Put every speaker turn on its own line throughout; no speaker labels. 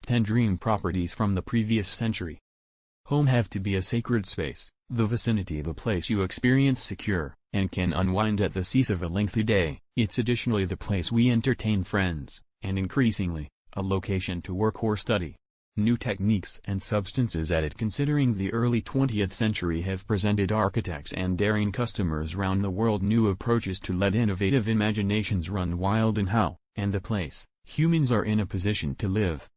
10 dream properties from the previous century. Home have to be a sacred space, the vicinity the place you experience secure, and can unwind at the cease of a lengthy day. It's additionally the place we entertain friends, and increasingly, a location to work or study. New techniques and substances added considering the early 20th century have presented architects and daring customers round the world new approaches to let innovative imaginations run wild in how, and the place, humans are in a position to live.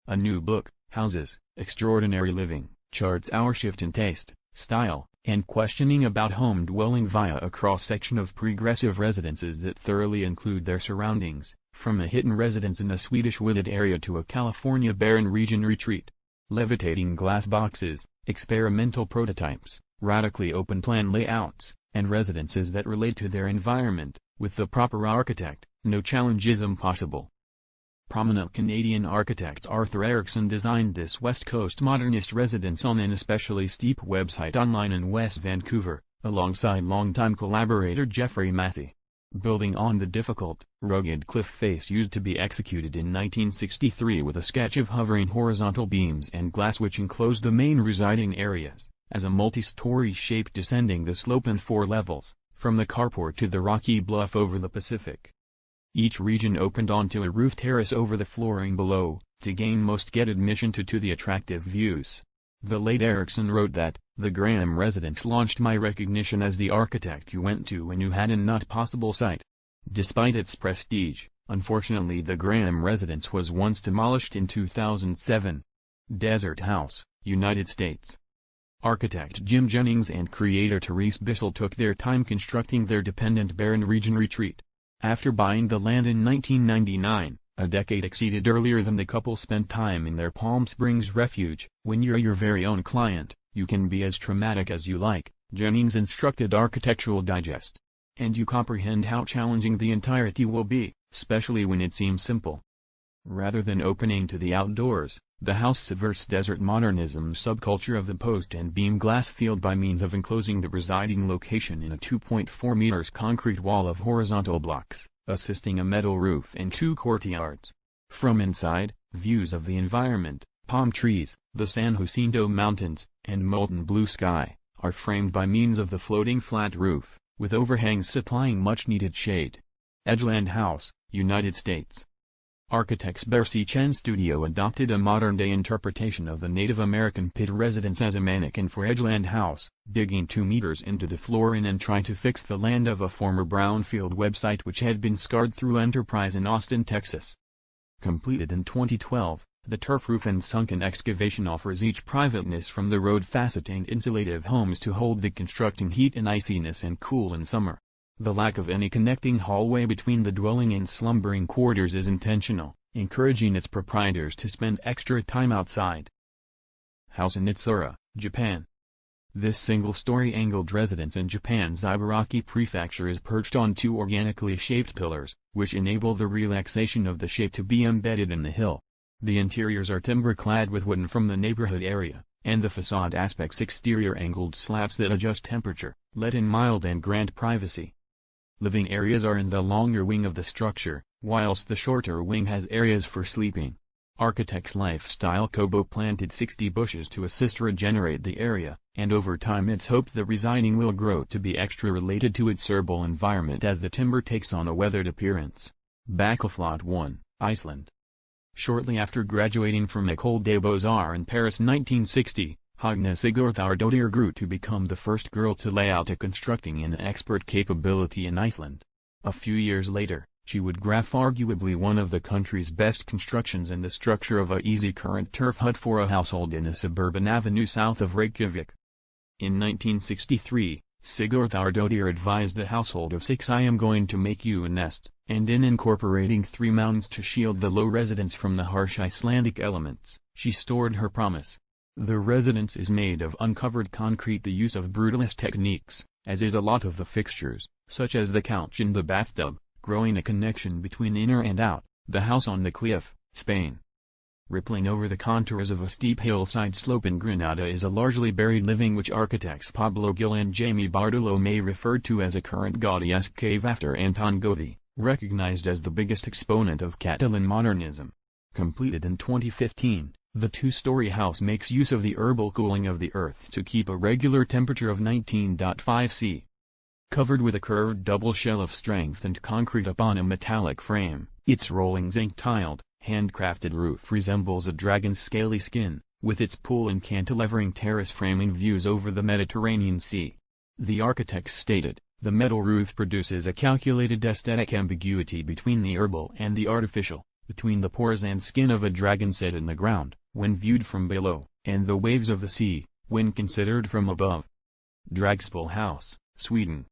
A new book, Houses, Extraordinary Living, charts our shift in taste, style, and questioning about home dwelling via a cross-section of progressive residences that thoroughly include their surroundings, from a hidden residence in a Swedish wooded area to a California barren region retreat. Levitating glass boxes, experimental prototypes, radically open-plan layouts, and residences that relate to their environment. With the proper architect, no challenge is impossible. Prominent Canadian architect Arthur Erickson designed this West Coast modernist residence on an especially steep website online in West Vancouver, alongside longtime collaborator Jeffrey Massey. Building on the difficult, rugged cliff face used to be executed in 1963 with a sketch of hovering horizontal beams and glass which enclosed the main residing areas, as a multi-story shape descending the slope in 4 levels, from the carport to the rocky bluff over the Pacific. Each region opened onto a roof terrace over the flooring below, to gain most get admission to the attractive views. The late Erickson wrote that, "The Graham residence launched my recognition as the architect you went to when you had a not possible sight." Despite its prestige, unfortunately the Graham residence was once demolished in 2007. Desert House, United States. Architect Jim Jennings and creator Therese Bissell took their time constructing their dependent barren region retreat. After buying the land in 1999, a decade exceeded earlier than the couple spent time in their Palm Springs refuge. "When you're your very own client, you can be as traumatic as you like," Jennings instructed Architectural Digest. "And you comprehend how challenging the entirety will be, especially when it seems simple." Rather than opening to the outdoors, the house subverts desert modernism's subculture of the post and beam glass field by means of enclosing the residing location in a 2.4 meters concrete wall of horizontal blocks, assisting a metal roof and 2 courtyards. From inside, views of the environment, palm trees, the San Jacinto Mountains, and molten blue sky, are framed by means of the floating flat roof, with overhangs supplying much-needed shade. Edgeland House, United States. Architects Bercy Chen Studio adopted a modern-day interpretation of the Native American pit residence as a mannequin for Edgeland House, digging 2 meters into the floor and trying to fix the land of a former brownfield website which had been scarred through enterprise in Austin, Texas. Completed in 2012, the turf roof and sunken excavation offers each privateness from the road facet and insulative homes to hold the constructing heat and iciness and cool in summer. The lack of any connecting hallway between the dwelling and slumbering quarters is intentional, encouraging its proprietors to spend extra time outside. House in Itsura, Japan. This single-story angled residence in Japan's Ibaraki Prefecture is perched on 2 organically shaped pillars, which enable the relaxation of the shape to be embedded in the hill. The interiors are timber-clad with wooden from the neighborhood area, and the facade aspects exterior angled slats that adjust temperature, let in mild and grant privacy. Living areas are in the longer wing of the structure, whilst the shorter wing has areas for sleeping. Architects Lifestyle Kobo planted 60 bushes to assist regenerate the area, and over time it's hoped the residing will grow to be extra related to its herbal environment as the timber takes on a weathered appearance. Bakkaflot 1, Iceland. Shortly after graduating from École des Beaux-Arts in Paris 1960, Hagna Sigurðardóttir grew to become the first girl to lay out a constructing and expert capability in Iceland. A few years later, she would graph arguably one of the country's best constructions in the structure of a easy-current turf hut for a household in a suburban avenue south of Reykjavik. In 1963, Sigurðardóttir advised the household of 6 "I am going to make you a nest," and in incorporating 3 mounds to shield the low residence from the harsh Icelandic elements, she stored her promise. The residence is made of uncovered concrete, the use of brutalist techniques, as is a lot of the fixtures, such as the couch in the bathtub, growing a connection between inner and out. The house on the cliff, Spain. Rippling over the contours of a steep hillside slope in Granada is a largely buried living which architects Pablo Gil and Jamie Bartolomé referred to as a current Gaudi-esque cave after Anton Gaudí, recognized as the biggest exponent of Catalan modernism. Completed in 2015, the two-story house makes use of the herbal cooling of the earth to keep a regular temperature of 19.5 C. Covered with a curved double shell of strengthened concrete upon a metallic frame, its rolling zinc-tiled, handcrafted roof resembles a dragon's scaly skin, with its pool and cantilevering terrace framing views over the Mediterranean Sea. The architects stated, "The metal roof produces a calculated aesthetic ambiguity between the herbal and the artificial, between the pores and skin of a dragon set in the ground, when viewed from below, and the waves of the sea, when considered from above." Dragspel House, Sweden.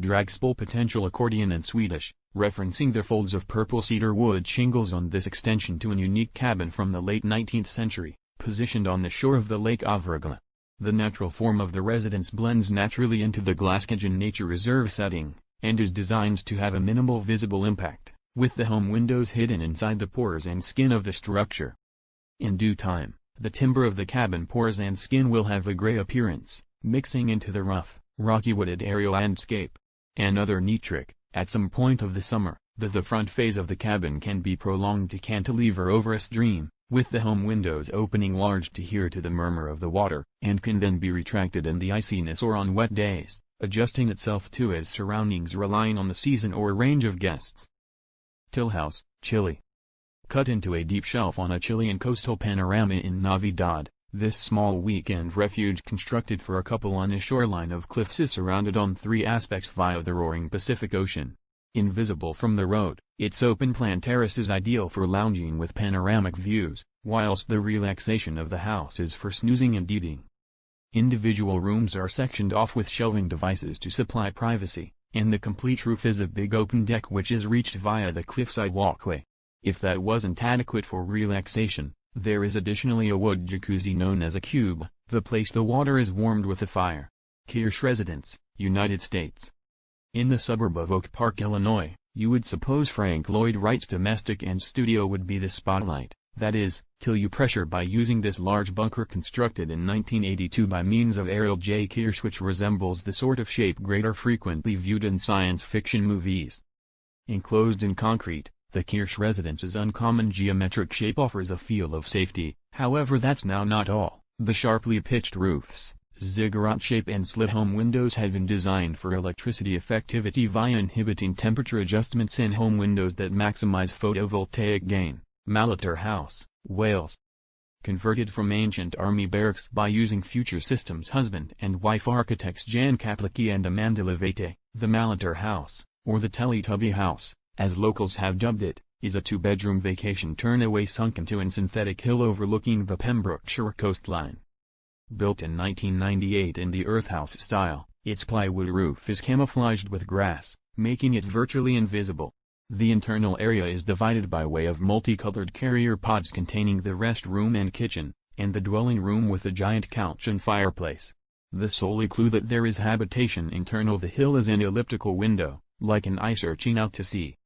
Dragspel potential accordion in Swedish, referencing the folds of purple cedar wood shingles on this extension to an unique cabin from the late 19th century, positioned on the shore of the Lake Avragla. The natural form of the residence blends naturally into the Glaskaggen Nature Reserve setting, and is designed to have a minimal visible impact, with the home windows hidden inside the pores and skin of the structure. In due time, the timber of the cabin pores and skin will have a gray appearance, mixing into the rough, rocky wooded area landscape. Another neat trick, at some point of the summer, the front phase of the cabin can be prolonged to cantilever over a stream, with the home windows opening large to hear to the murmur of the water, and can then be retracted in the iciness or on wet days, adjusting itself to its surroundings relying on the season or range of guests. Till House, Chile. Cut into a deep shelf on a Chilean coastal panorama in Navidad, this small weekend refuge constructed for a couple on a shoreline of cliffs is surrounded on three aspects via the roaring Pacific Ocean. Invisible from the road, its open-plan terrace is ideal for lounging with panoramic views, whilst the relaxation of the house is for snoozing and eating. Individual rooms are sectioned off with shelving devices to supply privacy, and the complete roof is a big open deck which is reached via the cliffside walkway. If that wasn't adequate for relaxation, there is additionally a wood jacuzzi known as a cube, the place the water is warmed with a fire. Kirsch Residence, United States. In the suburb of Oak Park, Illinois, you would suppose Frank Lloyd Wright's domestic and studio would be the spotlight, that is, till you pressure by using this large bunker constructed in 1982 by means of Errol J. Kirsch, which resembles the sort of shape greater frequently viewed in science fiction movies. Enclosed in concrete, the Kirsch Residence's uncommon geometric shape offers a feel of safety. However, that's now not all. The sharply pitched roofs, ziggurat shape and slit home windows had been designed for electricity effectivity via inhibiting temperature adjustments in home windows that maximize photovoltaic gain. Malater House, Wales. Converted from ancient army barracks by using Future Systems husband and wife architects Jan Kaplicki and Amanda Levete, the Malater House, or the Teletubby House, as locals have dubbed it, is a two-bedroom vacation turnaway sunk into a synthetic hill overlooking the Pembrokeshire coastline. Built in 1998 in the earth house style, its plywood roof is camouflaged with grass, making it virtually invisible. The internal area is divided by way of multicolored carrier pods containing the restroom and kitchen, and the dwelling room with a giant couch and fireplace. The sole clue that there is habitation internal the hill is an elliptical window, like an ice urchin out to sea.